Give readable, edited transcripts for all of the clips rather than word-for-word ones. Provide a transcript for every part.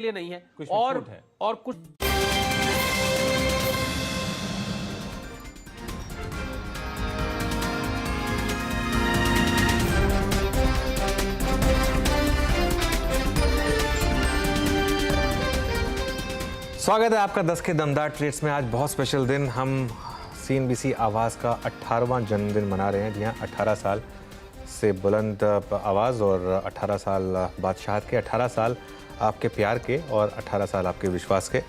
लिए नहीं है कुछ और छूट है। और कुछ स्वागत है आपका 10 के दमदार ट्रेड्स में। आज बहुत स्पेशल दिन, हम CNBC आवाज़ का 18वां जन्मदिन मना रहे हैं। जी हाँ, 18 साल से बुलंद आवाज़ और 18 साल बादशाहत के, 18 साल आपके प्यार के और 18 साल आपके विश्वास के,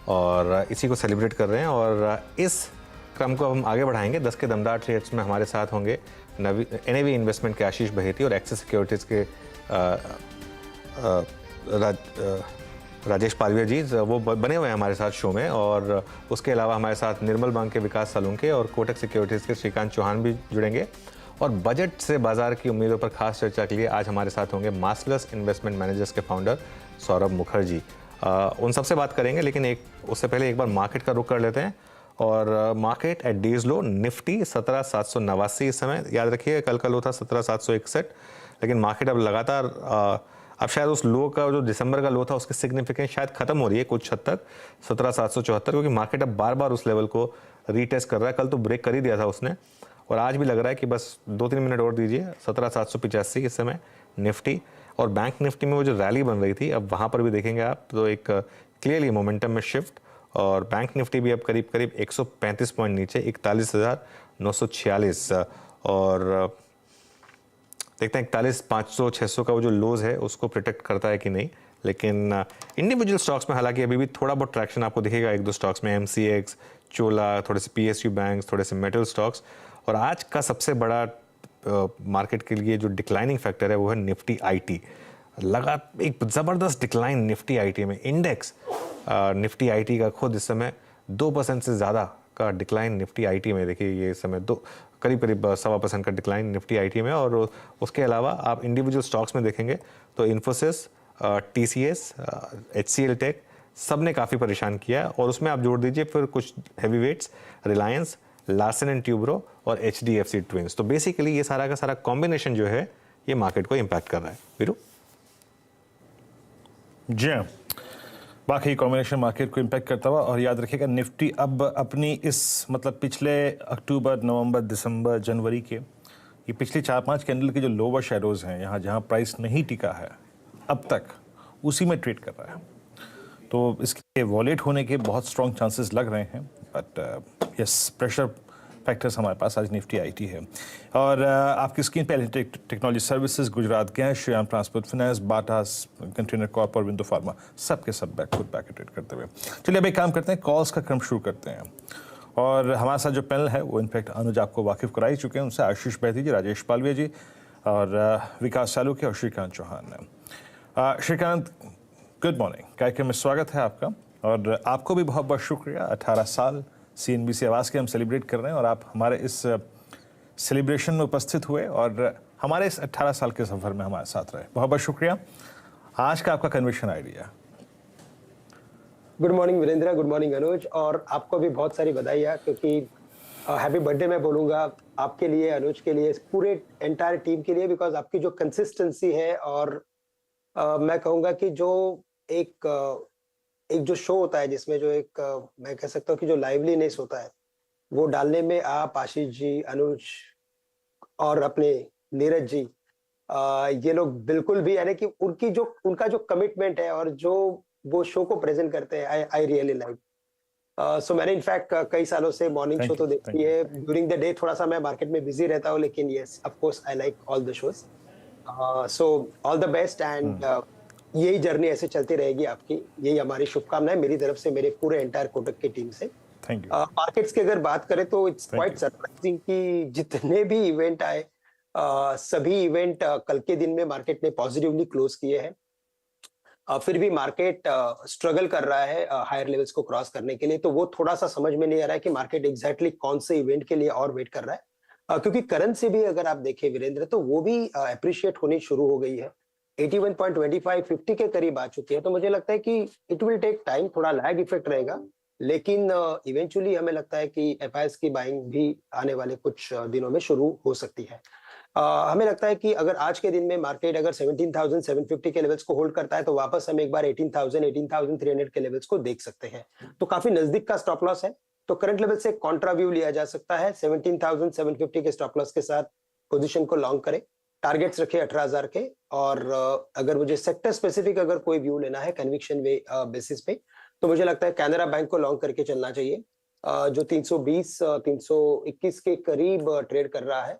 और इसी को सेलिब्रेट कर रहे हैं। और इस क्रम को हम आगे बढ़ाएंगे। 10 के दमदार ट्रेड्स में हमारे साथ होंगे NAV इन्वेस्टमेंट के आशीष बहेती और एक्सिस सिक्योरिटीज़ के राजेश पालविया जी, वो बने हुए हैं हमारे साथ शो में। और उसके अलावा हमारे साथ निर्मल बैंक के विकास सालुंके और कोटक सिक्योरिटीज़ के श्रीकांत चौहान भी जुड़ेंगे। और बजट से बाजार की उम्मीदों पर खास चर्चा के लिए आज हमारे साथ होंगे मार्सलस इन्वेस्टमेंट मैनेजर्स के फाउंडर सौरभ मुखर्जी। उन सबसे बात करेंगे, लेकिन उससे पहले एक बार मार्केट का रुख कर लेते हैं। और market at days low, Nifty 17,789 इस समय, याद रखिए कल का लो था 17,761, लेकिन मार्केट अब लगातार अब शायद उस लो का जो दिसंबर का लो था उसकी सिग्निफिकेंस शायद खत्म हो रही है कुछ हद तक, 17,774, क्योंकि मार्केट अब बार बार उस लेवल को रीटेस्ट कर रहा है। कल तो ब्रेक कर ही दिया था उसने, और आज भी लग रहा है कि बस 2-3 मिनट और दीजिए। 17,785 इस समय निफ्टी। और बैंक निफ्टी में वो जो रैली बन रही थी, अब वहाँ पर भी देखेंगे आप तो एक क्लियरली मोमेंटम में शिफ्ट। और बैंक निफ्टी भी अब करीब करीब 135 पॉइंट नीचे, 41,946। और देखते हैं 41,500 600 का वो जो लोज है उसको प्रोटेक्ट करता है कि नहीं। लेकिन इंडिविजुअल स्टॉक्स में हालांकि अभी भी थोड़ा बहुत ट्रैक्शन आपको दिखेगा। एक दो स्टॉक्स में MCX, चोला, थोड़े से PSU बैंक्स, थोड़े से मेटल स्टॉक्स। और आज का सबसे बड़ा मार्केट के लिए जो डिक्लाइनिंग फैक्टर है वो है निफ्टी IT। लगा एक ज़बरदस्त डिक्लाइन निफ्टी IT में। इंडेक्स निफ्टी IT का खुद इस समय 2% से ज़्यादा का डिक्लाइन निफ्टी IT में। देखिए ये इस समय करीब 1.25% का डिक्लाइन निफ्टी IT में। और उसके अलावा आप इंडिविजुअल स्टॉक्स में देखेंगे तो इन्फोसिस, TCS, HCL टेक, सब ने काफ़ी परेशान किया है। और उसमें आप जोड़ दीजिए फिर कुछ heavy weights, Reliance, Larsen and Toubro और HDFC ट्विंस। तो बेसिकली ये सारा का सारा कॉम्बिनेशन जो है ये मार्केट को इम्पैक्ट कर रहा है। वीरू जी हाँ, बाकी कॉम्बिनेशन मार्केट को इम्पैक्ट करता हुआ। और याद रखिएगा निफ्टी अब अपनी इस मतलब पिछले अक्टूबर, नवंबर, दिसंबर, जनवरी के ये पिछले 4-5 कैंडल के जो लोअर शैडोज़ हैं, यहाँ जहाँ प्राइस नहीं टिका है अब तक, उसी में ट्रेड कर रहा है। तो इसके वॉलेट होने के बहुत स्ट्रॉन्ग चांसेस लग रहे हैं। बट यस, प्रेशर फैक्टर्स हमारे पास आज निफ्टी IT है। और आपकी स्क्रीन पे technology services, Gujarat gas, Shriram transport finance, Bata container corp और विंडो फार्मा, सबके सब बैक ट्रेड करते हुए। चलिए अब एक काम करते हैं, कॉल्स का क्रम शुरू करते हैं। और हमारे साथ जो पैनल है वो इनफैक्ट अनुज आपको वाकिफ करा ही चुके हैं उनसे, आशीष बहेती जी, राजेश पालविया जी और विकास सालुके और श्रीकांत चौहान। श्रीकांत, गुड मॉर्निंग, कार्यक्रम में स्वागत है आपका। और आपको भी बहुत बहुत शुक्रिया। 18 साल CNBC आवाज़ के हम सेलिब्रेट कर रहे हैं और आप हमारे इस सेलिब्रेशन में उपस्थित हुए और हमारे इस 18 साल के सफ़र में हमारे साथ रहे। बहुत बहुत शुक्रिया। आज का आपका conviction idea. Good morning Virendra, good morning Anuj, और आपको भी बहुत सारी बधाइयाँ, क्योंकि हैप्पी बर्थडे मैं बोलूँगा आपके लिए, अनुज के लिए, पूरे एंटायर टीम के लिए, बिकॉज आपकी जो कंसिस्टेंसी है और मैं कहूँगा कि जो एक जो शो होता है जिसमें जो मैं कह सकता हूँ कि जो लाइवलीनेस होता है वो डालने में आप, आशीष जी, अनुज और अपने नीरज जी, ये लोग बिल्कुल भी, यानी कि उनका जो कमिटमेंट है और जो वो शो को प्रेजेंट करते हैं, आई रियली लाइक। सो मैंने इनफैक्ट कई सालों से मॉर्निंग शो तो देखी है। ड्यूरिंग द डे थोड़ा सा मैं मार्केट में बिजी रहता हूँ, लेकिन yes, of course I like all the shows. So all the best, and यही जर्नी ऐसे चलती रहेगी आपकी, यही हमारी शुभकामनाएं मेरी तरफ से, मेरे पूरे एंटायर कोटक की टीम से। Thank you. मार्केट्स की अगर बात करें तो इट्स क्वाइट सरप्राइजिंग कि जितने भी इवेंट आए, सभी इवेंट कल के दिन में मार्केट ने पॉजिटिवली क्लोज किए हैं। फिर भी मार्केट स्ट्रगल कर रहा है हायर लेवल्स को क्रॉस करने के लिए। तो वो थोड़ा सा समझ में नहीं आ रहा है कि मार्केट एग्जैक्टली कौन से इवेंट के लिए और वेट कर रहा है, क्योंकि करेंसी भी अगर आप देखें वीरेंद्र तो वो भी अप्रिशिएट होनी शुरू हो गई है, 81.25 50 के करीब आ चुकी है। तो मुझे लगता है कि इट विल टेक टाइम, थोड़ा लैग इफेक्ट रहेगा, लेकिन इवेंचुअली हमें लगता है कि FIs की बाइंग भी आने वाले कुछ दिनों में शुरू हो सकती है। हमें लगता है कि अगर आज के दिन में मार्केट अगर 17,750 के लेवल्स को होल्ड करता है तो वापस हम एक बार 18,000 18,300 के लेवल्स को देख सकते हैं। तो काफी नजदीक का स्टॉप लॉस है। तो करंट लेवल से कॉन्ट्रा व्यू लिया जा सकता है। 17,750 के स्टॉप लॉस के साथ पोजीशन को लॉन्ग करें। टारगेट्स रखे 18,000 के। और अगर मुझे सेक्टर स्पेसिफिक अगर कोई व्यू लेना है कन्विक्शन वे बेसिस पे, तो मुझे लगता है कैनरा बैंक को लॉन्ग करके चलना चाहिए, जो 320 321 के करीब ट्रेड कर रहा है।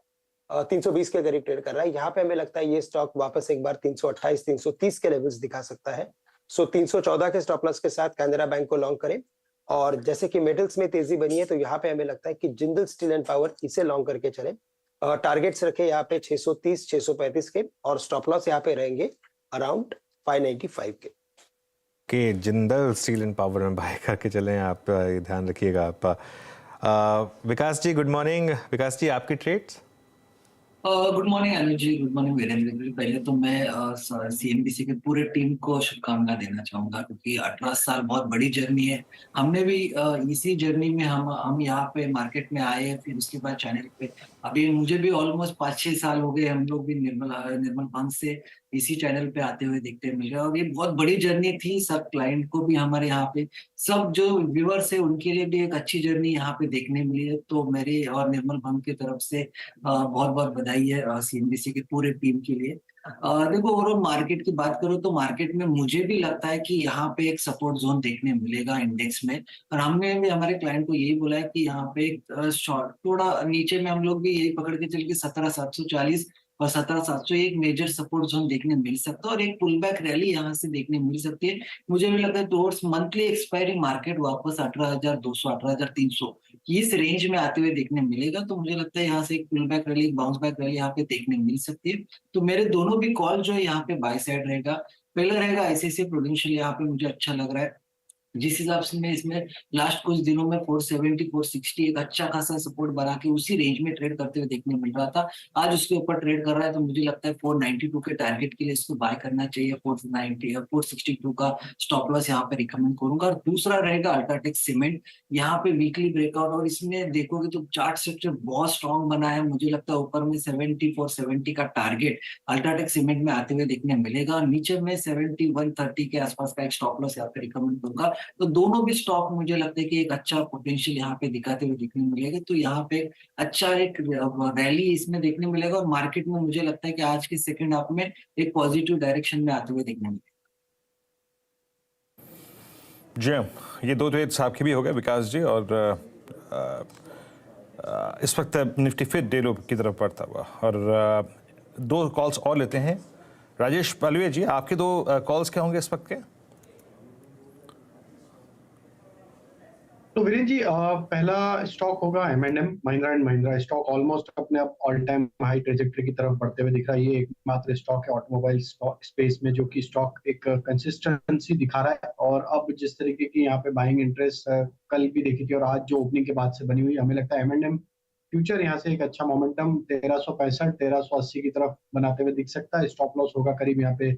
320 के करीब ट्रेड कर रहा है। यहाँ पे हमें लगता है ये स्टॉक वापस एक बार 328 330 के लेवल्स दिखा सकता है। सो 314 के स्टॉप लॉस के साथ कैनरा बैंक को लॉन्ग करें। और जैसे कि मेटल्स में तेजी बनी है तो यहाँ पे हमें लगता है कि जिंदल स्टील एंड पावर इसे लॉन्ग करके चले। टारगेट्स रखे यहाँ पे 630 635 के और स्टॉप लॉस यहाँ पे रहेंगे अराउंड 595 के। कि जिंदल स्टील एंड पावर में बाय करके चलें आप, ये ध्यान रखिएगा आप। विकास जी गुड मॉर्निंग। विकास जी आपकी ट्रेड्स? गुड मॉर्निंग अनुज जी, गुड मॉर्निंग वीरेंद्र जी। पहले तो मैं सीएनबीसी के पूरे टीम को शुभकामना देना चाहूंगा, क्योंकि 18 साल बहुत बड़ी जर्नी है। हमने भी इसी जर्नी में हम यहाँ पे मार्केट में आए, फिर उसके बाद चैनल पे अभी मुझे भी ऑलमोस्ट 5-6 साल हो गए। हम लोग भी निर्मल बैंक से इसी चैनल पे आते हुए देखते मिल रहे हैं, और ये बहुत बड़ी जर्नी थी। सब क्लाइंट को भी हमारे यहाँ पे, सब जो व्यूअर्स है उनके लिए भी एक अच्छी जर्नी यहाँ पे देखने मिली है। तो मेरे और निर्मल बैंक की तरफ से बहुत बहुत बधाई है सीएनबीसी की पूरे टीम के लिए। देखो, ओवरऑल मार्केट की बात करो तो मार्केट में मुझे भी लगता है कि यहाँ पे एक सपोर्ट जोन देखने मिलेगा इंडेक्स में। और हमने भी हमारे क्लाइंट को यही बोला है कि यहाँ पे एक शॉर्ट थोड़ा नीचे में हम लोग भी यही पकड़ के चल के 17,740 और 17,700 एक मेजर सपोर्ट जोन देखने मिल सकता है, और एक पुल बैक रैली यहाँ से देखने मिल सकती है। मुझे भी लगता है टुवर्ड्स मंथली एक्सपायरी मार्केट वापस 18,200 18,300 इस रेंज में आते हुए देखने मिलेगा। तो मुझे लगता है यहाँ से एक pull back rally, bounce back rally यहाँ पे देखने मिल सकती है। तो मेरे दोनों भी कॉल जो है यहाँ पे बाय साइड रहेगा। पहला रहेगा आईसीआईसीआई प्रूडेंशियल, यहाँ पे मुझे अच्छा लग रहा है। जिस हिसाब से मैं इसमें लास्ट कुछ दिनों में 470 460 एक अच्छा खासा सपोर्ट बना के उसी रेंज में ट्रेड करते हुए देखने मिल रहा था। आज उसके ऊपर ट्रेड कर रहा है, तो मुझे लगता है 492 के टारगेट के लिए इसको बाय करना चाहिए। 490 और 462 का स्टॉप लॉस यहाँ पे रिकमेंड करूंगा। और दूसरा रहेगा अल्ट्राटेक सीमेंट, यहाँ पे वीकली ब्रेकआउट, और इसमें देखोगे तो चार्ट स्ट्रक्चर बहुत स्ट्रॉन्ग बना है। मुझे लगता है ऊपर में 70 470 का टारगेट अल्ट्राटेक सीमेंट में आते हुए देखने मिलेगा, और नीचे में 70 130 के आसपास का एक स्टॉप लॉस यहाँ पे रिकमेंड करूंगा। तो दोनों भी स्टॉक मुझे लगता है कि एक अच्छा पोटेंशियल यहाँ पे दिखाते हुए दिखने मिलेगा। तो यहाँ पे अच्छा एक रैली इसमें देखने मिलेगा, और मार्केट में मुझे लगता है कि आज के सेकंड हाफ में एक पॉजिटिव डायरेक्शन में आते हुए देखने मिलेगा। जी, ये दो ट्रेड्स आपके भी हो गए विकास जी, और इस वक्त निफ्टी फिर डे लो की तरफ बढ़ता हुआ, और दो कॉल्स और लेते हैं। राजेश पालवे जी, आपके दो कॉल्स क्या होंगे इस वक्त के? तो वीरेंद्र जी, पहला स्टॉक होगा M&M, Mahindra and Mahindra. Stock almost अपने ऑल टाइम हाई ट्रेजेक्टरी की तरफ बढ़ते हुए दिख रहा है। ये एकमात्र स्टॉक है ऑटोमोबाइल स्पेस में जो कि स्टॉक एक कंसिस्टेंसी दिखा रहा है। और अब जिस तरीके की यहाँ पे बाइंग इंटरेस्ट कल भी देखी थी और आज जो ओपनिंग के बाद से बनी हुई, हमें लगता है M&M फ्यूचर यहाँ से एक अच्छा मोमेंटम 1365 1380 की तरफ बनाते हुए दिख सकता है। स्टॉप लॉस होगा करीब यहाँ पे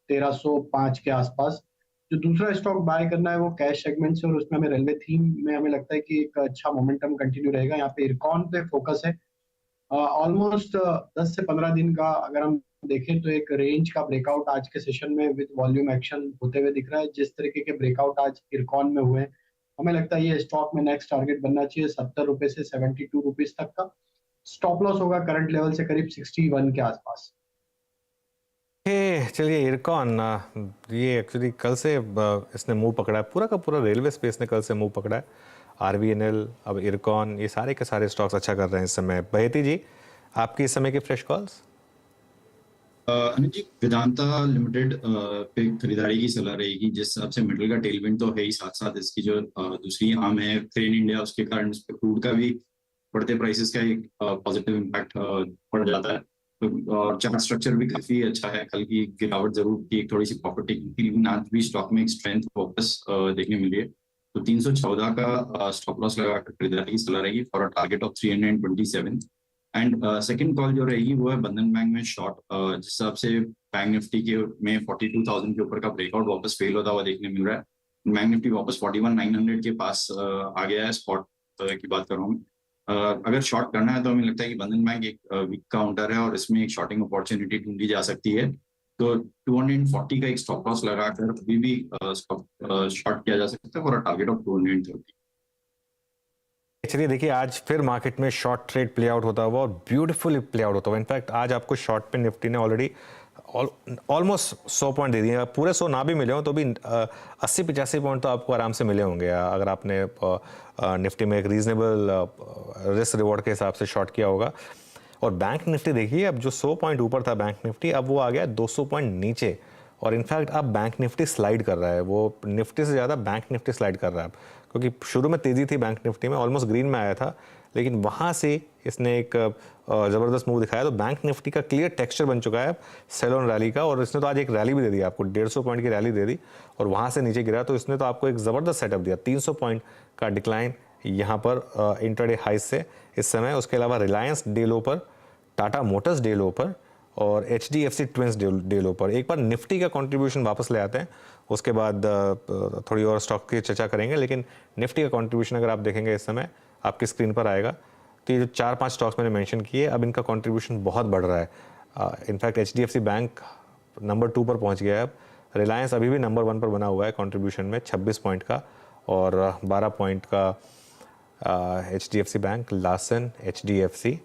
1305 के आसपास। जो दूसरा स्टॉक बाय करना है वो कैश सेगमेंट से, और उसमें हमें रेलवे थीम में हमें लगता है कि एक अच्छा मोमेंटम कंटिन्यू रहेगा। यहाँ पे इरकॉन पे फोकस है। ऑलमोस्ट 10 से 15 दिन का अगर हम देखें तो एक रेंज का ब्रेकआउट आज के सेशन में विद वॉल्यूम एक्शन होते हुए दिख रहा है। जिस तरीके के ब्रेकआउट आज इरकॉन में हुए, हमें लगता है ये स्टॉक में नेक्स्ट टारगेट बनना चाहिए 70 रुपए से 72 रुपीज तक का। स्टॉप लॉस होगा करंट लेवल से करीब 61 के आसपास। चलिए, इरकॉन ये एक्चुअली कल से इसने मुंह पकड़ा है, पूरा का पूरा रेलवे स्पेस ने कल से मुंह पकड़ा है। RVNL, अब इरकॉन, ये सारे के सारे स्टॉक्स अच्छा कर रहे हैं इस समय। बहेती जी, आपकी इस समय की फ्रेश कॉल्स? अनुज जी, वेदांता लिमिटेड पे खरीदारी की सलाह रहेगी। जिस हिसाब से मेटल का टेलविंड तो है ही, साथ साथ इसकी जो दूसरी आर्म है क्रेन इंडिया, उसके कारण इस पे क्रूड का भी बढ़ते प्राइसेस का एक पॉजिटिव इम्पैक्ट पड़ जाता है। और चार्ट स्ट्रक्चर भी काफी अच्छा है। कल की गिरावट जरूर थी, एक थोड़ी सी प्रॉफिट टेकिंग थी, लेकिन आज भी स्टॉक में एक स्ट्रेंथ वापस देखने मिली है। तो 314 का स्टॉप लॉस लगाकर खरीदारी की सलाह रहेगी for a target of 327। And second call जो रहेगी वो है बंधन बैंक में शॉर्ट। जिस हिसाब से बैंक निफ्टी के में 42,000 के ऊपर का ब्रेकआउट वापस फेल होता हुआ देखने मिल रहा है। बैंक निफ्टी वापस 41,900 के पास आ गया है। स्पॉट की बात कर रहा हूँ। अगर शॉर्ट करना है तो हमें लगता है कि बंधन बैंक एक वीक काउंटर है और इसमें एक शॉर्टिंग अपॉर्चुनिटी ढूंढी जा सकती है। तो 240 का एक स्टॉप लॉस लगाकर अभी भी शॉर्ट किया जा सकता है फॉर अ टारगेट ऑफ 230। चलिए देखिए, आज फिर मार्केट में शॉर्ट ट्रेड प्ले आउट होता हुआ और ब्यूटीफुली प्ले आउट होता हुआ। इनफैक्ट आज आपको शॉर्ट पे निफ्टी ने ऑलरेडी ऑलमोस्ट 100 पॉइंट दे दिए। पूरे 100 ना भी मिले हो तो भी 80-85 पॉइंट तो आपको आराम से मिले होंगे अगर आपने निफ्टी में एक रीजनेबल रिस्क रिवॉर्ड के हिसाब से शॉर्ट किया होगा। और बैंक निफ्टी देखिए, अब जो 100 पॉइंट ऊपर था बैंक निफ्टी, अब वो आ गया 200 पॉइंट नीचे। और इनफैक्ट अब बैंक निफ्टी स्लाइड कर रहा है, वो निफ्टी से ज़्यादा बैंक निफ्टी स्लाइड कर रहा है क्योंकि शुरू में तेज़ी थी बैंक निफ्टी में, ऑलमोस्ट ग्रीन में आया था, लेकिन वहाँ से इसने एक ज़बरदस्त मूव दिखाया। तो बैंक निफ्टी का क्लियर टेक्सचर बन चुका है सेल ऑन रैली का, और इसने तो आज एक रैली भी दे दी आपको, 150 पॉइंट की रैली दे दी और वहाँ से नीचे गिरा। तो इसने तो आपको एक ज़बरदस्त सेटअप दिया, 300 पॉइंट का डिक्लाइन यहाँ पर इंटरडे हाई से इस समय। उसके अलावा रिलायंस डे लो पर, टाटा मोटर्स डे लो पर और HDFC ट्विंस डे लो पर। एक बार निफ्टी का कंट्रीब्यूशन वापस ले आते हैं, उसके बाद थोड़ी और स्टॉक की चर्चा करेंगे। लेकिन निफ्टी का कंट्रीब्यूशन अगर आप देखेंगे इस समय आपकी स्क्रीन पर आएगा, तो ये जो 4-5 स्टॉक्स मैंने मेंशन किए, अब इनका कंट्रीब्यूशन बहुत बढ़ रहा है। इनफैक्ट HDFC बैंक नंबर 2 पर पहुंच गया है अब। रिलायंस अभी भी नंबर 1 पर बना हुआ है कंट्रीब्यूशन में 26 पॉइंट का, और 12 पॉइंट का HDFC बैंक, लार्सन, HDFC।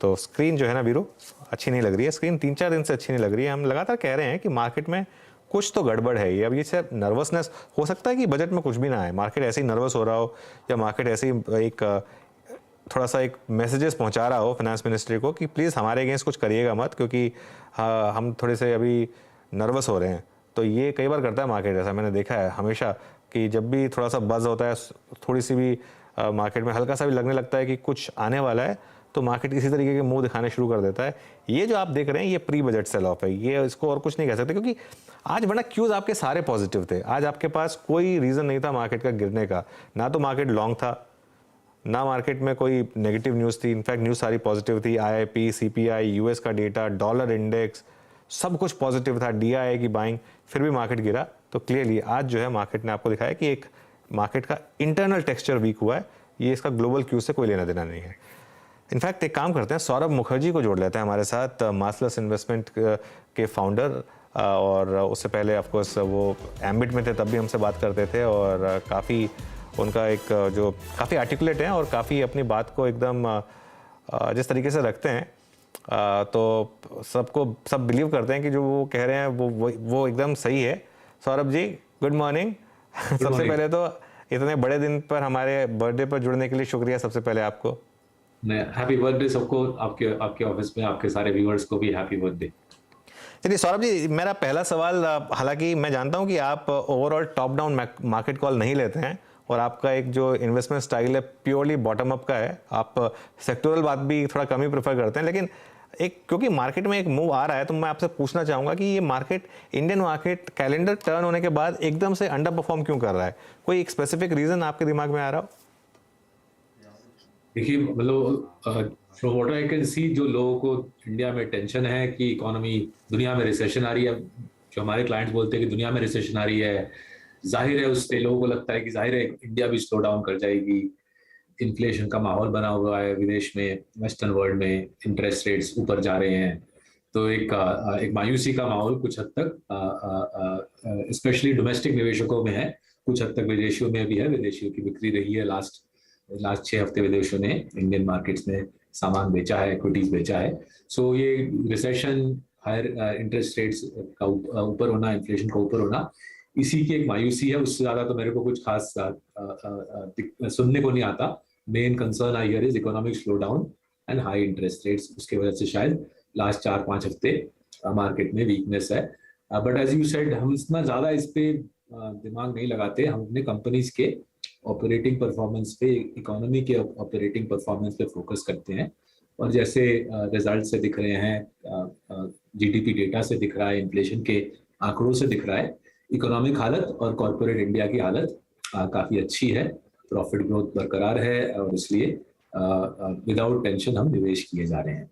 तो स्क्रीन जो है ना वीरू, अच्छी नहीं लग रही है स्क्रीन, 3-4 दिन से अच्छी नहीं लग रही है। हम लगातार कह रहे हैं कि मार्केट में कुछ तो गड़बड़ है। ये अब ये सिर्फ नर्वसनेस हो सकता है कि बजट में कुछ भी ना आए, मार्केट ऐसे ही नर्वस हो रहा हो, या मार्केट ऐसे ही एक थोड़ा सा एक मैसेजेस पहुंचा रहा हो फाइनेंस मिनिस्ट्री को कि प्लीज़ हमारे अगेंस्ट कुछ करिएगा मत, क्योंकि हम थोड़े से अभी नर्वस हो रहे हैं। तो ये कई बार करता है मार्केट, ऐसा मैंने देखा है हमेशा कि जब भी थोड़ा सा बज़ होता है, थोड़ी सी भी मार्केट में हल्का सा भी लगने लगता है कि कुछ आने वाला है, तो मार्केट इसी तरीके के मुंह दिखाने शुरू कर देता है। ये जो आप देख रहे हैं ये प्री बजट सेल ऑफ है, ये इसको और कुछ नहीं कह सकते, क्योंकि आज वरना क्यूज आपके सारे पॉजिटिव थे। आज आपके पास कोई रीज़न नहीं था मार्केट का गिरने का, ना तो मार्केट लॉन्ग था, ना मार्केट में कोई नेगेटिव न्यूज़ थी। इनफैक्ट न्यूज़ सारी पॉजिटिव थी, IIP, CPI, US का डेटा, डॉलर इंडेक्स, सब कुछ पॉजिटिव था, DIA की बाइंग, फिर भी मार्केट गिरा। तो क्लियरली आज जो है मार्केट ने आपको दिखाया कि एक मार्केट का इंटरनल टेक्सचर वीक हुआ है, ये इसका ग्लोबल क्यूज से कोई लेना देना नहीं है। इनफैक्ट एक काम करते हैं, सौरभ मुखर्जी को जोड़ लेते हैं हमारे साथ, मार्सलस इन्वेस्टमेंट के फाउंडर, और उससे पहले ऑफकोर्स वो एम्बिट में थे, तब भी हमसे बात करते थे, और काफ़ी उनका एक जो काफ़ी आर्टिकुलेट हैं और काफ़ी अपनी बात को एकदम जिस तरीके से रखते हैं, तो सब बिलीव करते हैं कि जो वो कह रहे हैं वो एकदम सही है। Saurabh ji, good morning. सबसे पहले तो इतने बड़े दिन पर हमारे बर्थडे पर जुड़ने के लिए शुक्रिया सबसे पहले आपको। हैप्पी बर्थडे सबको, आपके ऑफिस में आपके सारे व्यूअर्स को भी हैप्पी बर्थडे। चलिए सौरभ जी, मेरा पहला सवाल, हालांकि मैं जानता हूं कि आप overall top down market call नहीं लेते हैं और आपका एक जो इन्वेस्टमेंट स्टाइल है प्योरली बॉटम अप का है, आप सेक्टोरल बात भी थोड़ा कम ही प्रेफर करते हैं, लेकिन क्योंकि मार्केट में एक मूव आ रहा है, तो मैं आपसे पूछना चाहूँगा कि ये market, Indian market calendar turn होने के बाद एकदम से अंडर परफॉर्म क्यों कर रहा है? कोई एक स्पेसिफिक रीज़न आपके दिमाग में आ रहा हो? देखिए, मतलब from what I can see, जो लोगों को इंडिया में टेंशन है कि इकोनॉमी, दुनिया में रिसेशन आ रही है, जो हमारे क्लाइंट्स बोलते हैं कि दुनिया में रिसेशन आ रही है, जाहिर है उससे लोगों को लगता है कि जाहिर है इंडिया भी स्लो डाउन कर जाएगी। इन्फ्लेशन का माहौल बना हुआ है विदेश में, वेस्टर्न वर्ल्ड में इंटरेस्ट रेट्स ऊपर जा रहे हैं, तो एक मायूसी का माहौल कुछ हद तक स्पेशली डोमेस्टिक निवेशकों में है, कुछ हद तक विदेशियों में भी है। विदेशियों की बिक्री रही है, लास्ट 6 हफ्ते विदेशियों ने इंडियन मार्केट्स में सामान बेचा है, इक्विटीज बेचा है। सो ये रिसेशन, हायर इंटरेस्ट रेट्स का ऊपर होना, इन्फ्लेशन का ऊपर होना, इसी की एक मायूसी है। उससे ज्यादा तो मेरे को कुछ खास सुनने को नहीं आता। Main concern I hear is economic slow down and high interest rates, उसके वजह से शायद लास्ट 4-5 हफ्ते मार्केट में वीकनेस है। बट एज यू सेड, हम इतना ज्यादा इस पे दिमाग नहीं लगाते, हम अपने कंपनीज के ऑपरेटिंग परफॉर्मेंस पे, इकोनॉमी के ऑपरेटिंग परफॉर्मेंस पे फोकस करते हैं। और जैसे रिजल्ट से दिख रहे हैं, GDP डेटा से दिख रहा है, इन्फ्लेशन के आंकड़ों से दिख रहा है, इकोनॉमिक हालत और कॉर्पोरेट इंडिया की हालत काफ़ी अच्छी है, प्रॉफिट ग्रोथ बरकरार है, और इसलिए विदाउट टेंशन हम निवेश किए जा रहे हैं।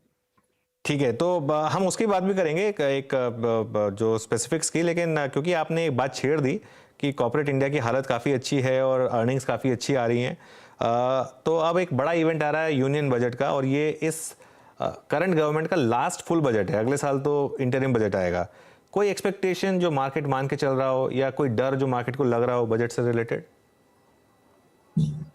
ठीक है, तो हम उसकी बात भी करेंगे एक जो स्पेसिफिक्स की, लेकिन क्योंकि आपने एक बात छेड़ दी कि कॉर्पोरेट इंडिया की हालत काफ़ी अच्छी है और अर्निंग्स काफ़ी अच्छी आ रही हैं, तो अब एक बड़ा इवेंट आ रहा है यूनियन बजट का, और ये इस करंट गवर्नमेंट का लास्ट फुल बजट है। अगले साल तो इंटरिम बजट आएगा। कोई एक्सपेक्टेशन जो मार्केट मान के चल रहा हो, या कोई डर जो मार्केट को लग रहा हो बजट से रिलेटेड?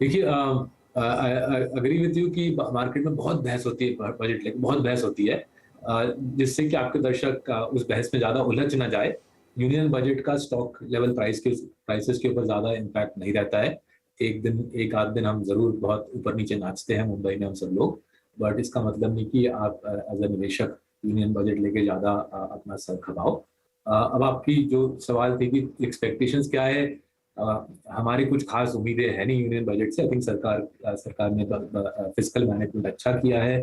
देखिए, अग्री विद यू कि मार्केट में बहुत बहस होती है, बजट लेकर बहुत बहस होती है, जिससे कि आपके दर्शक उस बहस में ज्यादा उलझ ना जाए। यूनियन बजट का स्टॉक लेवल प्राइसेस के ऊपर ज्यादा इम्पैक्ट नहीं रहता है। एक आध दिन हम जरूर बहुत ऊपर नीचे नाचते हैं मुंबई में हम सब लोग, बट इसका मतलब नहीं कि आप एज अ निवेशक यूनियन बजट लेके ज्यादा अपना सर खपाओ। अब आपकी जो सवाल थी कि एक्सपेक्टेशंस क्या है, हमारी कुछ खास उम्मीदें है नहीं यूनियन बजट से। आई थिंक सरकार ने फिस्कल मैनेजमेंट अच्छा किया है।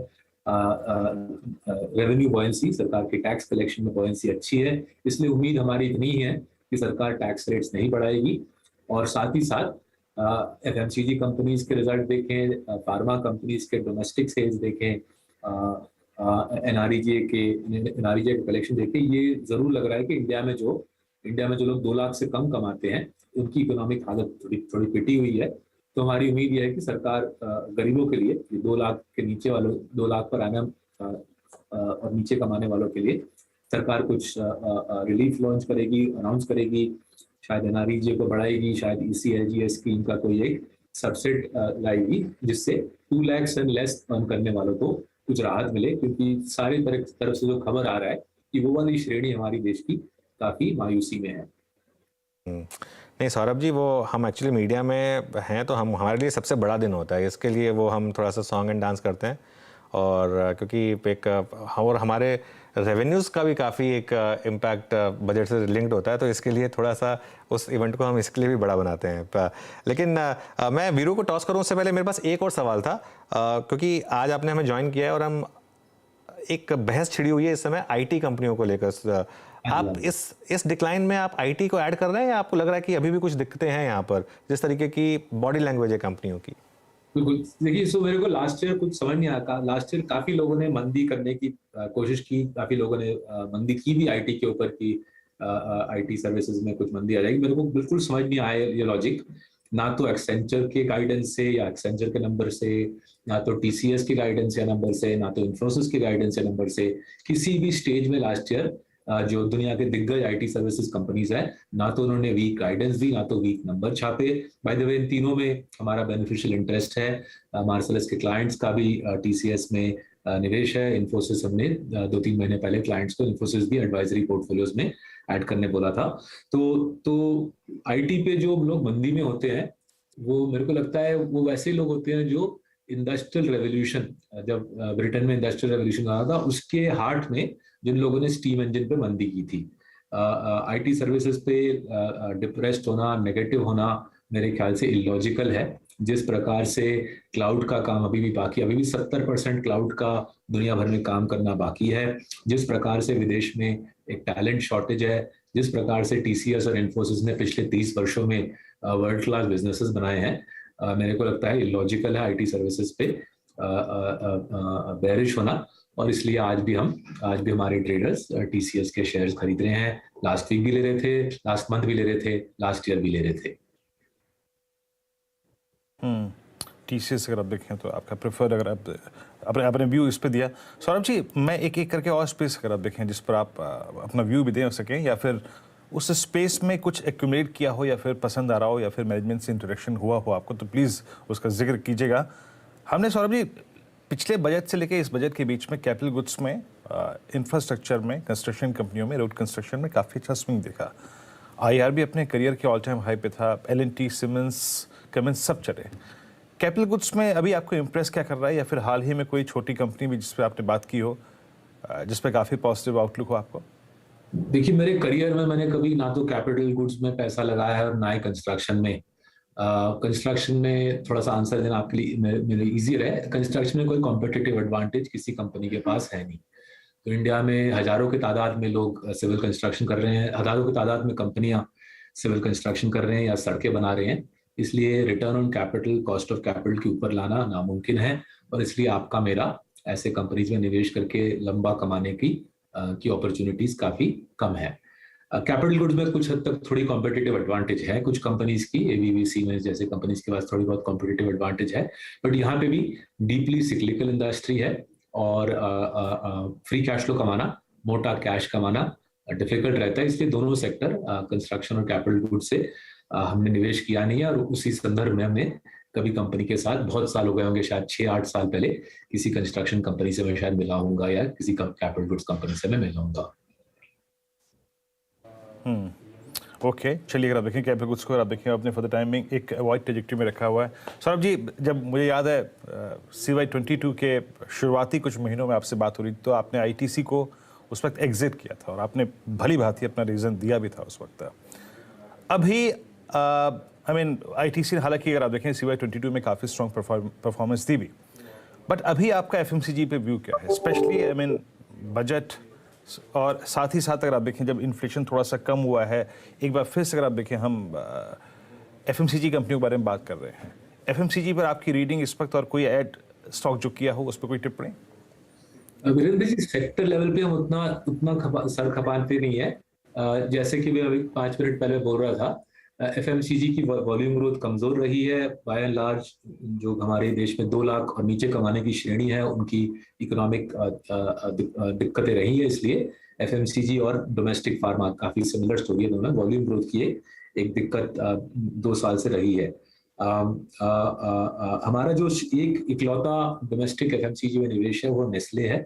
रेवेन्यू बॉयंसी, सरकार के टैक्स कलेक्शन में बॉयंसी अच्छी है, इसलिए उम्मीद हमारी इतनी है कि सरकार टैक्स रेट्स नहीं बढ़ाएगी। और साथ ही साथ एफएमसीजी कंपनीज के रिजल्ट देखें, फार्मा कंपनीज के डोमेस्टिक सेल्स देखें, एनआरईजे के कलेक्शन देखें, ये जरूर लग रहा है कि इंडिया में जो लोग 2 लाख से कम कमाते हैं उनकी इकोनॉमिक हालत थोड़ी पिटी हुई है। तो हमारी उम्मीद यह है कि सरकार गरीबों के लिए, 2 लाख के नीचे वालों, 2 लाख पर एनम और नीचे कमाने वालों के लिए सरकार कुछ रिलीफ लॉन्च करेगी, अनाउंस करेगी, शायद एनआरईजे को बढ़ाएगी, शायद ईसीएलजीएस स्कीम का कोई एक सबसेट लाएगी, जिससे 2 लाख से लेस अर्न करने वालों को कुछ राहत मिले। क्योंकि सारी तरफ से जो खबर आ रहा है कि वो वाली श्रेणी हमारी देश की काफी मायूसी में है। नहीं सौरभ जी, वो हम एक्चुअली मीडिया में हैं तो हमारे लिए सबसे बड़ा दिन होता है, इसके लिए वो हम थोड़ा सा सॉन्ग एंड डांस करते हैं। और क्योंकि और हमारे रेवेन्यूज़ का भी काफ़ी एक इम्पैक्ट बजट से लिंक्ड होता है, तो इसके लिए थोड़ा सा उस इवेंट को हम इसके लिए भी बड़ा बनाते हैं। लेकिन मैं वीरू को टॉस करूं उससे पहले मेरे पास एक और सवाल था, क्योंकि आज आपने हमें ज्वाइन किया है और हम एक बहस छिड़ी हुई है इस समय आईटी कंपनियों को लेकर। आप इस डिक्लाइन में आप आईटी को ऐड कर रहे हैं, या आपको लग रहा है कि अभी भी कुछ दिक्कतें हैं यहाँ पर, जिस तरीके की बॉडी लैंग्वेज है कंपनियों की? बिल्कुल, देखिए, सो मेरे को लास्ट ईयर कुछ समझ नहीं आता। लास्ट ईयर काफी लोगों ने मंदी करने की कोशिश की, काफी लोगों ने मंदी की भी आईटी के ऊपर की, आईटी सर्विसेज में कुछ मंदी आ जाएगी। मेरे को बिल्कुल समझ नहीं आया ये लॉजिक, ना तो एक्सेंचर के गाइडेंस से या एक्सेंचर के नंबर से, ना तो टीसीएस की गाइडेंस या नंबर से, ना तो इन्फोसिस की गाइडेंस या नंबर से। किसी भी स्टेज में लास्ट ईयर जो दुनिया के दिग्गज आईटी सर्विसेज कंपनीज है, ना तो उन्होंने वीक गाइडेंस दी, ना तो वीक नंबर छापे। बाय द वे, इन तीनों में हमारा बेनिफिशियल इंटरेस्ट है। मार्सेलस के क्लाइंट्स का भी टीसीएस में निवेश है। इन्फोसिस हमने 2-3 महीने पहले क्लाइंट्स को इन्फोसिस भी एडवाइजरी पोर्टफोलियोज में ऐड करने बोला था। तो आईटी पे जो लोग मंदी में होते हैं, वो मेरे को लगता है वो वैसे लोग होते हैं जो इंडस्ट्रियल रेवोल्यूशन, जब ब्रिटेन में इंडस्ट्रियल रेवोल्यूशन आया था, उसके हार्ट में जिन लोगों ने स्टीम इंजन पे मंदी की थी। आईटी सर्विसेज पे डिप्रेस्ड होना, नेगेटिव होना मेरे ख्याल से इलॉजिकल है। जिस प्रकार से क्लाउड का काम अभी भी 70% क्लाउड का दुनिया भर में काम करना बाकी है, जिस प्रकार से विदेश में एक टैलेंट शॉर्टेज है, जिस प्रकार से टीसीएस और इन्फोसिस ने पिछले 30 वर्षों में वर्ल्ड क्लास बिजनेसेस बनाए हैं, मेरे को लगता है इलॉजिकल है आईटी सर्विसेज पे बेरिश होना। और इसलिए आज भी हमारे ट्रेडर्स टीसीएस के शेयर्स खरीद रहे हैं। लास्ट वीक भी ले रहे थे, लास्ट मंथ भी ले रहे थे, लास्ट ईयर भी ले रहे थे। टीसीएस अगर आप देखें तो आपका प्रेफर, अगर आप अपने व्यू इस पे दिया। सौरभ जी, मैं एक एक करके और स्पेस अगर आप देखें जिस पर आप अपना व्यू भी दे सकें, या फिर उस स्पेस में कुछ एक्यूमुलेट किया हो, या फिर पसंद आ रहा हो, या फिर मैनेजमेंट से इंटरेक्शन हुआ हो आपको, तो प्लीज़ उसका जिक्र कीजिएगा। हमने सौरभ जी पिछले बजट से लेकर इस बजट के बीच में कैपिटल गुड्स में, इंफ्रास्ट्रक्चर में, कंस्ट्रक्शन कंपनियों में, रोड कंस्ट्रक्शन में काफ़ी अच्छा स्विंग देखा। आईआर भी अपने करियर के ऑल टाइम हाई पे था। एल&टी, सिमेंस, कमिंस सब चले। कैपिटल गुड्स में अभी आपको इम्प्रेस क्या कर रहा है, या फिर हाल ही में कोई छोटी कंपनी भी जिस पे आपने बात की हो, जिस पे काफ़ी पॉजिटिव आउटलुक हो आपको? देखिए, मेरे करियर में मैंने कभी ना तो कैपिटल गुड्स में पैसा लगाया है और ना ही कंस्ट्रक्शन में। कंस्ट्रक्शन में थोड़ा सा आंसर देना आपके लिए मेरे इजी रहे। कंस्ट्रक्शन में कोई कॉम्पिटिटिव एडवांटेज किसी कंपनी के पास है नहीं। तो इंडिया में हजारों की तादाद में लोग सिविल कंस्ट्रक्शन कर रहे हैं, हजारों की तादाद में कंपनियां सिविल कंस्ट्रक्शन कर रहे हैं या सड़कें बना रहे हैं। इसलिए return on capital, cost of capital के ऊपर लाना नामुमकिन है, और इसलिए आपका मेरा ऐसे कंपनीज में निवेश करके लंबा कमाने की अपॉर्चुनिटीज काफी कम है। कैपिटल गुड्स में कुछ हद तक थोड़ी कॉम्पिटिटिव एडवांटेज है कुछ कंपनीज की, एबीवीसी में जैसे कंपनीज के पास थोड़ी बहुत कॉम्पिटिटिव एडवांटेज है, बट यहाँ पे भी डीपली सिक्लिकल इंडस्ट्री है और फ्री कैश फ्लो कमाना, मोटा कैश कमाना डिफिकल्ट रहता है, इसलिए दोनों सेक्टर कंस्ट्रक्शन और कैपिटल गुड्स से हमने निवेश किया नहीं है। और उसी संदर्भ में हमने कभी कंपनी के साथ, बहुत साल हो गए होंगे, शायद 6-8 साल पहले किसी कंस्ट्रक्शन कंपनी से मैं शायद मिला हूँगा या किसी कैपिटल गुड्स कंपनी से मैं मिला हूँगा। ओके, चलिए अगर आप देखें कैपिटल गुड्स को, आप देखें अपने फॉर द टाइमिंग एक अवॉइड ट्रेजेक्टरी में रखा हुआ है। सौरभ जी, जब मुझे याद है CY22 के शुरुआती कुछ महीनों में आपसे बात हो रही, तो आपने ITC को उस वक्त एग्जिट किया था और आपने भली भांति अपना रीज़न दिया भी था उस वक्त। अभी आई मीन ITC हालांकि अगर आप देखें CY22 में काफ़ी स्ट्रॉन्ग परफॉर्मेंस दी भी, बट अभी आपका FMCG पे व्यू क्या है, स्पेशली आई मीन बजट, और साथ ही साथ अगर आप देखें जब इन्फ्लेशन थोड़ा सा कम हुआ है, एक बार फिर से अगर आप देखें हम FMCG कंपनियों के बारे में बात कर रहे हैं, FMCG पर आपकी रीडिंग इस वक्त और कोई ऐड स्टॉक जो किया हो उस पर कोई टिप्पणी? वीरेंद्र जी, सेक्टर लेवल पे हम उतना सर खपाते नहीं है। जैसे कि मैं अभी 5 मिनट पहले बोल रहा था, FMCG की वॉल्यूम ग्रोथ कमजोर रही है बाय एंड लार्ज। जो हमारे देश में 2 लाख और नीचे कमाने की श्रेणी है, उनकी इकोनॉमिक दिक्कतें रही है, इसलिए FMCG और डोमेस्टिक फार्मा काफी सिमिलर स्टोरी है, दोनों वॉल्यूम ग्रोथ की एक दिक्कत 2 साल से रही है। हमारा जो एक इकलौता डोमेस्टिक FMCG में निवेश है वो नेस्ले है।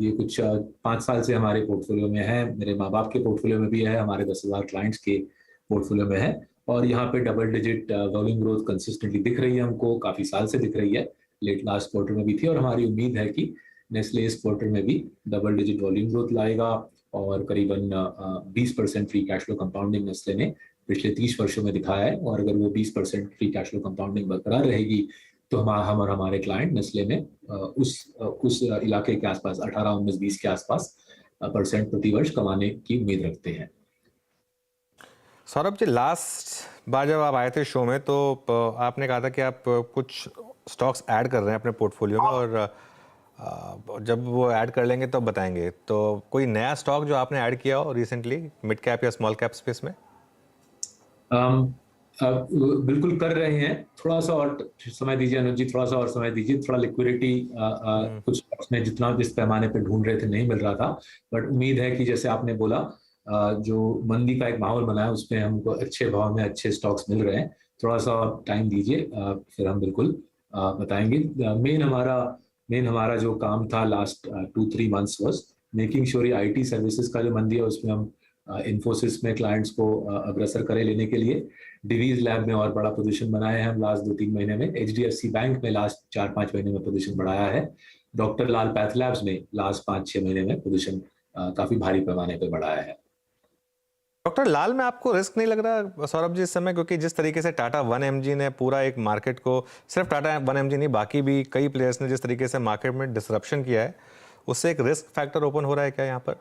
ये कुछ 5 साल से हमारे पोर्टफोलियो में है, मेरे माँ बाप के पोर्टफोलियो में भी है, हमारे 10,000 क्लाइंट्स के पोर्टफोलियो में है, और यहाँ पे double digit volume growth consistently दिख रही है, हमको काफी साल से दिख रही है, लेट लास्ट क्वार्टर में भी थी, और हमारी उम्मीद है कि नेस्ले इस क्वार्टर में भी डबल डिजिट वॉल्यूम ग्रोथ लाएगा और करीबन 20% free cash flow compounding Nestle ने पिछले 30 वर्षों में दिखाया है। और अगर वो 20% फ्री कैश फ्लो कंपाउंडिंग बरकरार रहेगी तो हम और हमारे क्लाइंट नेस्ले में उस इलाके के आसपास 18, 19, 20 के आसपास % प्रति वर्ष कमाने की उम्मीद रखते हैं। सौरभ जी, लास्ट बार जब आप आए थे शो में तो आपने कहा था कि आप कुछ स्टॉक्स ऐड कर रहे हैं अपने पोर्टफोलियो में, और जब वो ऐड कर लेंगे तो बताएंगे। तो कोई नया स्टॉक जो आपने ऐड किया हो रिसेंटली मिड कैप या स्मॉल कैप स्पेस में? बिल्कुल कर रहे हैं, थोड़ा सा और समय दीजिए अनुज जी, थोड़ा सा और समय दीजिए, थोड़ा लिक्विडिटी कुछ में जितना जिस पैमाने पे ढूंढ रहे थे नहीं मिल रहा था, बट उम्मीद है कि जैसे आपने बोला जो मंदी का एक माहौल बना है उसमें हमको अच्छे भाव में अच्छे स्टॉक्स मिल रहे हैं, थोड़ा सा टाइम दीजिए, फिर हम बिल्कुल बताएंगे। मेन हमारा जो काम था last 2-3 months was making sure IT services का जो मंदी है उसमें हम इन्फोसिस में क्लाइंट्स को अग्रसर करें लेने के लिए। डिवीज लैब में और बड़ा पोजीशन बनाए हैं हम लास्ट 2-3 महीने में। HDFC बैंक में लास्ट 4-5 महीने में पोजीशन बढ़ाया है। डॉक्टर लाल पैथ लैब्स में लास्ट 5-6 महीने में पोजीशन काफी भारी पैमाने पर बढ़ाया है। डॉक्टर लाल में आपको रिस्क नहीं लग रहा सौरभ जी इस समय, क्योंकि जिस तरीके से टाटा 1mg ने पूरा एक मार्केट को, सिर्फ टाटा 1mg नहीं बाकी भी कई प्लेयर्स ने जिस तरीके से मार्केट में डिसरप्शन किया है, उससे एक रिस्क फैक्टर ओपन हो रहा है क्या यहाँ पर?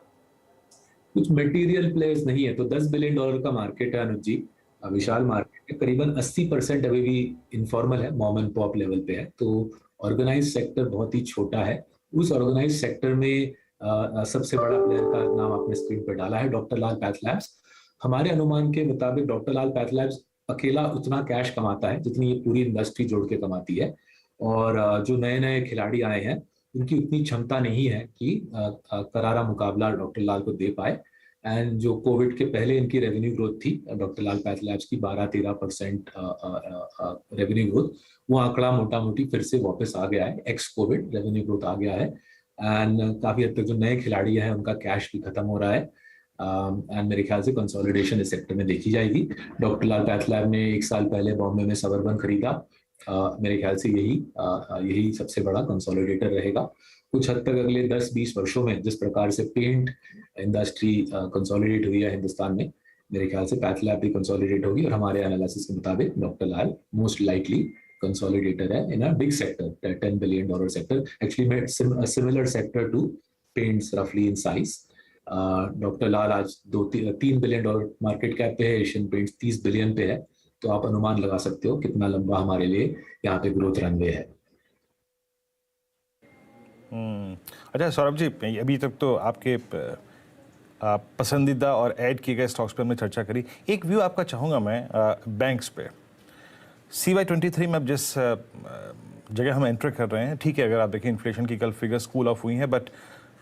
कुछ मटेरियल प्लेयर्स नहीं है तो $10 बिलियन का मार्केट है अनुज जी, विशाल मार्केट है। करीबन 80% अभी भी इनफॉर्मल है, मॉम एंड पॉप लेवल पे है, तो ऑर्गेनाइज सेक्टर बहुत ही छोटा है। उस ऑर्गेनाइज सेक्टर में सबसे बड़ा प्लेयर का नाम आपने स्क्रीन पर डाला है, डॉक्टर लाल पैथ लैब्स। हमारे अनुमान के मुताबिक डॉक्टर लाल पैथ लैब्स अकेला उतना कैश कमाता है जितनी ये पूरी इंडस्ट्री जोड़ के कमाती है, और जो नए नए खिलाड़ी आए हैं उनकी उतनी क्षमता नहीं है कि करारा मुकाबला डॉक्टर लाल को दे पाए। एंड जो कोविड के पहले इनकी रेवेन्यू ग्रोथ थी डॉक्टर लाल पैथ लैब्स की 12-13% रेवेन्यू ग्रोथ, वो आंकड़ा मोटा मोटी फिर से वापस आ गया है, एक्स कोविड रेवेन्यू ग्रोथ आ गया है। एंड काफी हद तक जो नए खिलाड़ी हैं उनका कैश भी खत्म हो रहा है, एंड मेरे ख्याल से कंसोलिडेशन इस सेक्टर में देखी जाएगी। डॉक्टर लाल पैथ लैब ने 1 साल पहले बॉम्बे में सबर्बन खरीदा, मेरे ख्याल से यही सबसे बड़ा कंसोलिडेटर रहेगा। कुछ हद तक अगले 10-20 वर्षों में जिस प्रकार से पेंट इंडस्ट्री कंसोलिडेट हुई है हिंदुस्तान में, मेरे ख्याल से पैथ लैब भी कंसोलिडेट होगी, और हमारे एनालिसिस के मुताबिक doctor Lal most likely consolidator है in a big sector, $10 billion sector, actually similar sector to paints रफली इन साइज। डॉक्टर लाल आज $2-3 बिलियन मार्केट कैप पे है, एशियन पेंट्स 30 बिलियन पे है, तो आप अनुमान लगा सकते हो कितना लंबा हमारे लिए यहाँ पे ग्रोथ रनवे है। अच्छा सौरभ जी, अभी तक तो आपके पसंदीदा और ऐड किए गए स्टॉक्स पर हमने चर्चा करी। एक व्यू आपका चाहूँगा मैं बैंक्स पे। CY23 में अब जिस जगह हम एंटर कर रहे हैं, ठीक है, अगर आप देखें इन्फ्लेशन की कल फिगर्स कूल ऑफ हुई हैं, बट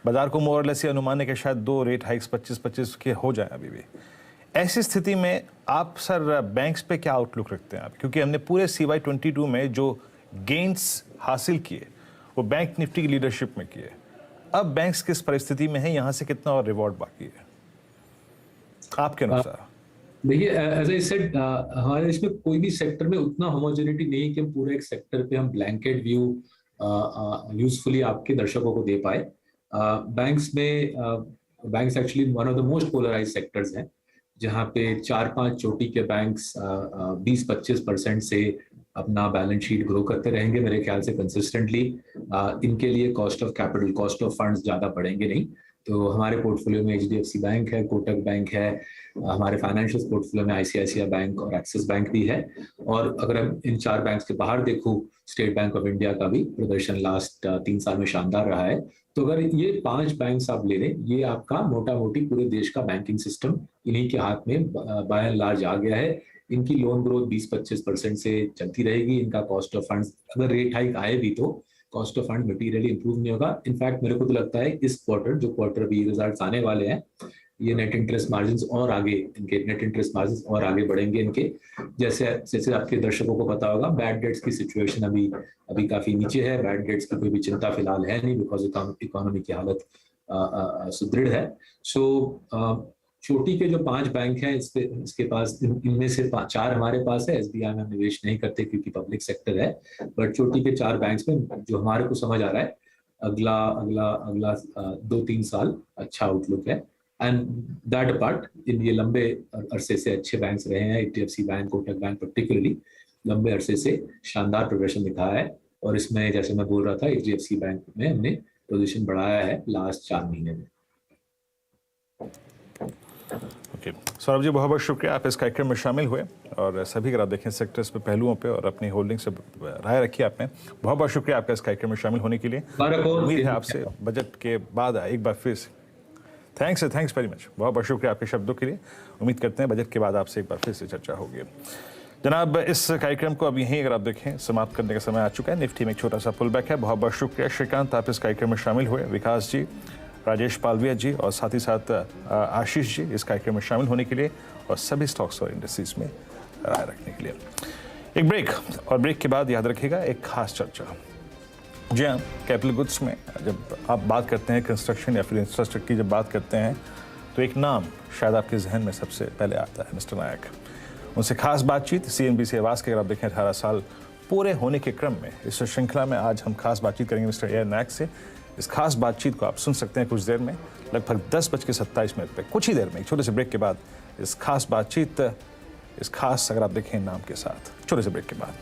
बाजार को मोर लेस ये अनुमान है कि शायद 2 रेट हाइक्स 25-25 के हो जाएं अभी भी। ऐसी स्थिति में आप सर बैंक्स पे क्या आउटलुक रखते हैं आप? क्योंकि हमने पूरे CY22 में जो गेन्स हासिल किए वो बैंक निफ्टी की लीडरशिप में किए। अब बैंक्स किस परिस्थिति में है, यहाँ से कितना और रिवॉर्ड बाकी है आपके अनुसार? देखिए, एज आई सेड, हमारे इसमें कोई भी सेक्टर में उतना होमोजेनिटी नहीं है कि हम पूरे एक सेक्टर पे हम ब्लैंकेट व्यू यूजफुली आपके दर्शकों को दे पाए। Banks actually one of the most polarise sectors हैं, जहाँ पे 4-5 चोटी के बैंक्स 20-25% से अपना बैलेंस शीट ग्रो करते रहेंगे मेरे ख्याल से कंसिस्टेंटली। इनके लिए cost of capital, cost of funds ज़्यादा बढ़ेंगे नहीं। तो हमारे पोर्टफोलियो में HDFC बैंक है, कोटक बैंक है, हमारे फाइनेंशियल पोर्टफोलियो में ICICI बैंक और एक्सिस बैंक भी है। और अगर हम इन 4 बैंक्स के बाहर देखूं, स्टेट बैंक ऑफ इंडिया का भी प्रदर्शन लास्ट 3 साल में शानदार रहा है। तो अगर ये 5 बैंक्स आप ले लें, ये आपका मोटा मोटी पूरे देश का बैंकिंग सिस्टम इन्हीं के हाथ में बाय एंड लार्ज आ गया है। इनकी लोन ग्रोथ 20-25% से चलती रहेगी। इनका कॉस्ट ऑफ फंड्स, अगर रेट हाइक आए भी तो cost of fund materially improve नहीं होगा। इनफैक्ट मेरे को तो लगता है इस क्वार्टर, जो क्वार्टर भी रिजल्ट्स आने वाले हैं, ये नेट इंटरेस्ट मार्जिन और आगे, इनके नेट इंटरेस्ट मार्जिन और आगे बढ़ेंगे इनके। जैसे जैसे आपके दर्शकों को पता होगा, बैड डेट्स की सिचुएशन अभी काफी नीचे है। बैड डेट्स की कोई भी चिंता फिलहाल है नहीं, बिकॉज इकोनॉमी की हालत सुदृढ़ है। सो छोटी के जो 5 बैंक हैं, इसके पास, इनमें से 4 हमारे पास है। SBI में हम निवेश नहीं करते क्योंकि पब्लिक सेक्टर है, बट छोटी के 4 बैंक्स में जो हमारे को समझ आ रहा है, अगला 2-3 साल अच्छा आउटलुक है। एंड दैट अपार्ट, ये लंबे अरसे से अच्छे बैंक्स रहे हैं। HDFC bank, Kotak bank particularly लंबे अरसे से शानदार प्रदर्शन दिखाया है। और इसमें जैसे मैं बोल रहा था, HDFC बैंक में हमने पोजीशन बढ़ाया है लास्ट 4 महीने में। ओके, सौरभ जी बहुत बहुत शुक्रिया, आप इस कार्यक्रम में शामिल हुए और सभी अगर आप देखें सेक्टर्स पे, पहलुओं पे और अपनी होल्डिंग से राय रखी आपने। बहुत बहुत शुक्रिया आपका इस कार्यक्रम में शामिल होने के लिए। उम्मीद है आपसे बजट के बाद एक बार फिर से थैंक्स वेरी मच, बहुत बहुत शुक्रिया आपके शब्दों के लिए। उम्मीद करते हैं बजट के बाद आपसे एक बार फिर से चर्चा होगी। जनाब, इस कार्यक्रम को अब यहीं अगर आप देखें समाप्त करने का समय आ चुका है। निफ्टी में एक छोटा सा पुल बैक है। बहुत बहुत शुक्रिया श्रीकांत, आप इस कार्यक्रम में शामिल हुए। विकास जी, राजेश पालविया जी और साथ ही साथ आशीष जी इस कार्यक्रम में शामिल होने के लिए और सभी स्टॉक्स और इंडस्ट्रीज में राय रखने के लिए। एक ब्रेक, और ब्रेक के बाद याद रखिएगा एक खास चर्चा। जी हाँ, कैपिटल गुड्स में जब आप बात करते हैं कंस्ट्रक्शन या फिर इंफ्रास्ट्रक्चर की जब बात करते हैं, तो एक नाम शायद आपके जहन में सबसे पहले आता है, मिस्टर नायक। उनसे खास बातचीत CNBC आवाज़ के, अगर आप देखें 18 साल पूरे होने के क्रम में इस श्रृंखला में आज हम खास बातचीत करेंगे मिस्टर A.R. नायक से। इस खास बातचीत को आप सुन सकते हैं कुछ देर में, लगभग 10:27 पे, कुछ ही देर में, एक छोटे से ब्रेक के बाद इस खास बातचीत, इस खास अगर आप देखें नाम के साथ, छोटे से ब्रेक के बाद।